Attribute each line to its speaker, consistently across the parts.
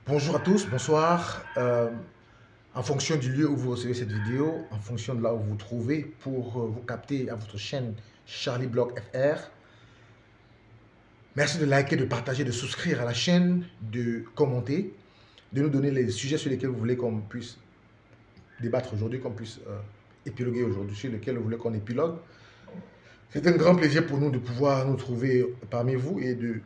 Speaker 1: Bonjour à tous, bonsoir. En fonction du lieu où vous recevez cette vidéo, en fonction de là où vous vous trouvez, pour vous capter à votre chaîne Charlie Block FR, merci de liker, de partager, de souscrire à la chaîne, de commenter, de nous donner les sujets sur lesquels vous voulez qu'on puisse débattre aujourd'hui, qu'on puisse épiloguer aujourd'hui, sur lesquels vous voulez qu'on épilogue. C'est un grand plaisir pour nous de pouvoir nous trouver parmi vous et de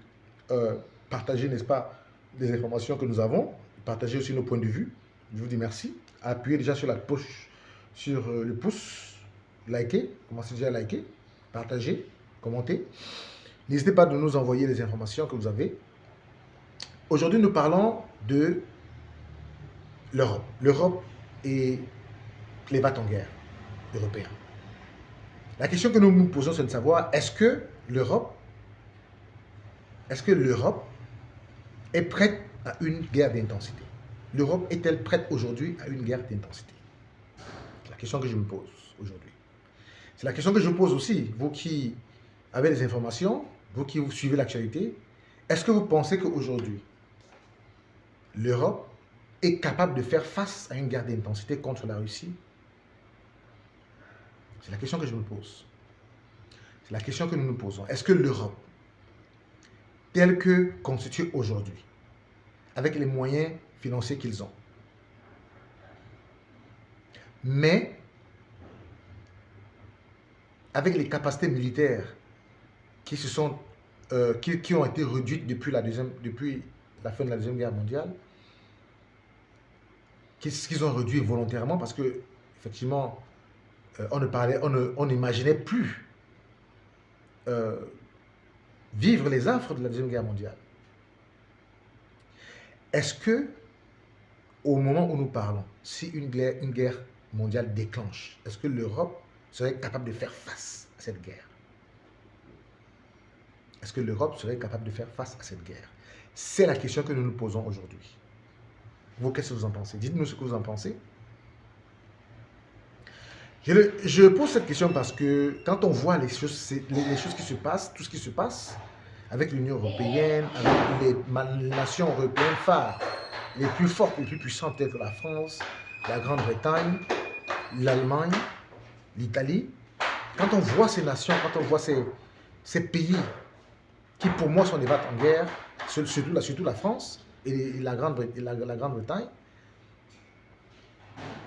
Speaker 1: partager, n'est-ce pas, des informations que nous avons, partager aussi nos points de vue. Je vous dis merci. Appuyez déjà sur la poche, sur le pouce, likez, commencez déjà à liker, partager, commenter. N'hésitez pas de nous envoyer les informations que vous avez. Aujourd'hui, nous parlons de l'Europe. L'Europe et les va-t-en-guerre européens. La question que nous nous posons, c'est de savoir, est-ce que l'Europe est prête à une guerre d'intensité? L'Europe est-elle prête aujourd'hui à une guerre d'intensité? C'est la question que je me pose aujourd'hui. C'est la question que je pose aussi, vous qui avez des informations, vous qui vous suivez l'actualité. Est-ce que vous pensez qu'aujourd'hui, l'Europe est capable de faire face à une guerre d'intensité contre la Russie? C'est la question que je me pose. C'est la question que nous nous posons. Est-ce que l'Europe, telle que constituée aujourd'hui, avec les moyens financiers qu'ils ont, mais avec les capacités militaires qui ont été réduites depuis la fin de la Deuxième Guerre mondiale, qu'ils ont réduit volontairement parce que, effectivement, on n'imaginait plus vivre les affres de la Deuxième Guerre mondiale. Est-ce que, au moment où nous parlons, si une guerre mondiale déclenche, est-ce que l'Europe serait capable de faire face à cette guerre? Est-ce que l'Europe serait capable de faire face à cette guerre? C'est la question que nous nous posons aujourd'hui. Vous, qu'est-ce que vous en pensez? Dites-nous ce que vous en pensez. Je pose cette question parce que quand on voit les choses qui se passent, tout ce qui se passe avec l'Union européenne, avec les nations européennes phares, les plus fortes, les plus puissantes, telles que la France, la Grande-Bretagne, l'Allemagne, l'Italie, quand on voit ces nations, quand on voit ces pays qui pour moi sont des vates en guerre, surtout la France et la Grande-Bretagne,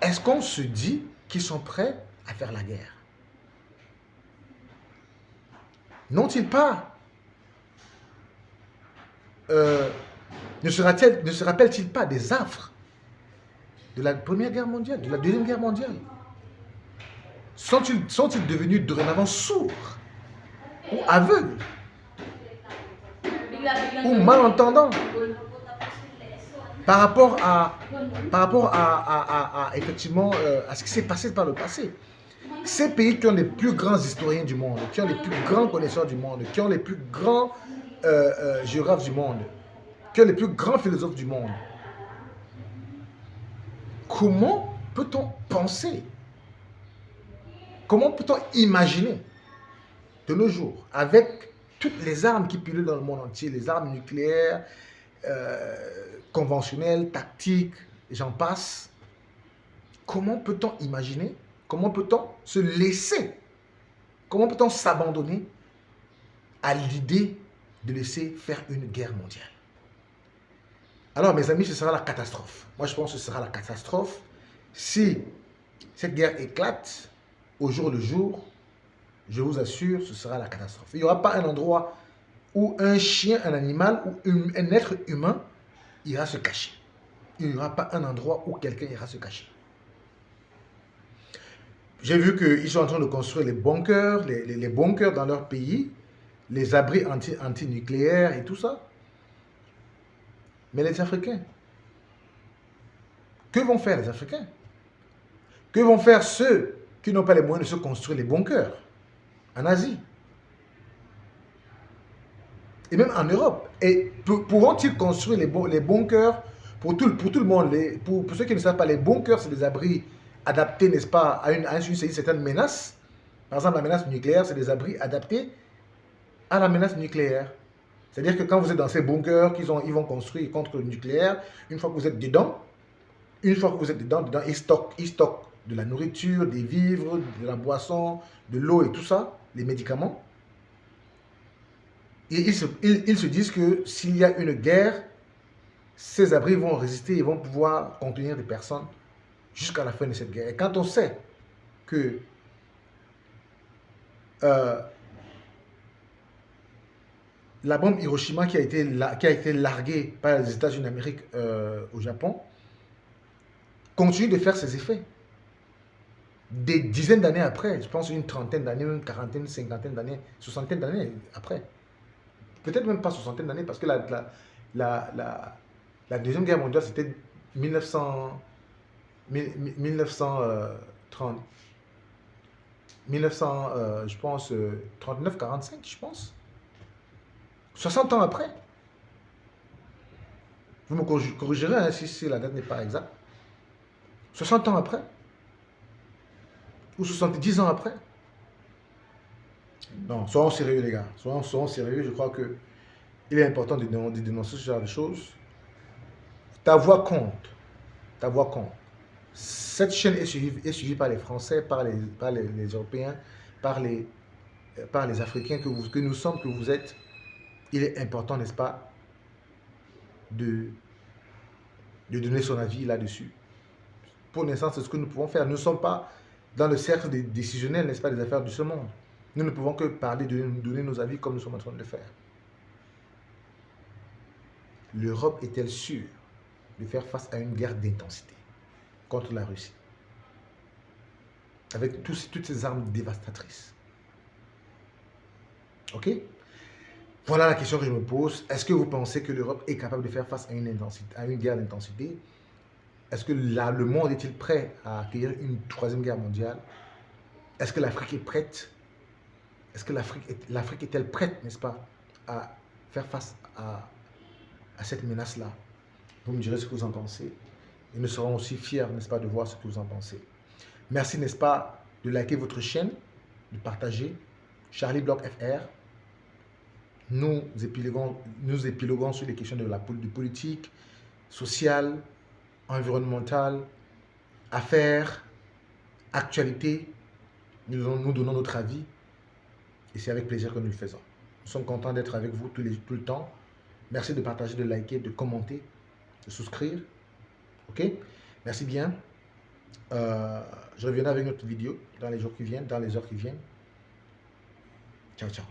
Speaker 1: est-ce qu'on se dit qu'ils sont prêts à faire la guerre? N'ont-ils pas ne se rappellent-ils pas des affres de la Première Guerre mondiale, de la Deuxième Guerre mondiale? Sont-ils devenus dorénavant sourds ou aveugles ou malentendants par rapport à effectivement à ce qui s'est passé par le passé? Ces pays qui ont les plus grands historiens du monde, qui ont les plus grands connaisseurs du monde, qui ont les plus grands géographes du monde, qui ont les plus grands philosophes du monde, comment peut-on penser, comment peut-on imaginer de nos jours, avec toutes les armes qui pilulent dans le monde entier, les armes nucléaires, conventionnelles, tactiques, j'en passe, comment peut-on imaginer, comment peut-on se laisser, comment peut-on s'abandonner à l'idée de laisser faire une guerre mondiale? Alors, mes amis, ce sera la catastrophe. Moi, je pense que ce sera la catastrophe si cette guerre éclate au jour le jour. Je vous assure, ce sera la catastrophe. Il n'y aura pas un endroit où un chien, un animal ou un être humain ira se cacher. Il n'y aura pas un endroit où quelqu'un ira se cacher. J'ai vu qu'ils sont en train de construire les bunkers, les bunkers dans leur pays, les abris anti-nucléaires et tout ça. Mais les Africains, que vont faire les Africains? Que vont faire ceux qui n'ont pas les moyens de se construire les bunkers en Asie? Et même en Europe. Et pourront-ils construire les bunkers pour tout le monde? Pour ceux qui ne savent pas, les bunkers, c'est des abris adaptés, n'est-ce pas, à une certaine menace. Par exemple, la menace nucléaire, c'est des abris adaptés à la menace nucléaire. C'est-à-dire que quand vous êtes dans ces bunkers ils vont construire contre le nucléaire, une fois que vous êtes dedans, ils stockent de la nourriture, des vivres, de la boisson, de l'eau et tout ça, les médicaments. Et ils se disent que s'il y a une guerre, ces abris vont résister et vont pouvoir contenir des personnes jusqu'à la fin de cette guerre. Et quand on sait que la bombe Hiroshima qui a été larguée par les États-Unis d'Amérique au Japon continue de faire ses effets. Des dizaines d'années après, je pense une trentaine d'années, une quarantaine, cinquantaine d'années, soixantaine d'années après. Peut-être même pas soixantaine d'années, parce que la Deuxième Guerre mondiale, c'était 1930, 1900, je pense, 39-45, je pense. 60 ans après. Vous me corrigerez hein, si la date n'est pas exacte. 60 ans après. Ou 70 ans après. Non, soyons sérieux les gars. Soyons sérieux. Je crois que il est important de dénoncer ce genre de choses. Ta voix compte. Ta voix compte. Cette chaîne est suivie par les Français, par les Européens, par les Africains que nous sommes, que vous êtes. Il est important, n'est-ce pas, de donner son avis là-dessus. Pour l'instant, c'est ce que nous pouvons faire. Nous ne sommes pas dans le cercle des décisionnels, n'est-ce pas, des affaires de ce monde. Nous ne pouvons que parler, donner nos avis comme nous sommes en train de le faire. L'Europe est-elle sûre de faire face à une guerre d'intensité contre la Russie, avec toutes ces armes dévastatrices? Ok? Voilà la question que je me pose. Est-ce que vous pensez que l'Europe est capable de faire face à une guerre d'intensité? Est-ce que le monde est-il prêt à accueillir une troisième guerre mondiale? Est-ce que l'Afrique est prête? Est-ce que l'Afrique est-elle prête, n'est-ce pas, à faire face à cette menace-là? Vous me direz ce que vous en pensez. Et nous serons aussi fiers, n'est-ce pas, de voir ce que vous en pensez. Merci, n'est-ce pas, de liker votre chaîne, de partager. Charlie Block FR. Nous épiloguons sur les questions de politique, sociale, environnementale, affaires, actualité. Nous donnons notre avis et c'est avec plaisir que nous le faisons. Nous sommes contents d'être avec vous tout le temps. Merci de partager, de liker, de commenter, de souscrire. Ok? Merci bien. Je reviendrai avec une autre vidéo dans les jours qui viennent, dans les heures qui viennent. Ciao, ciao.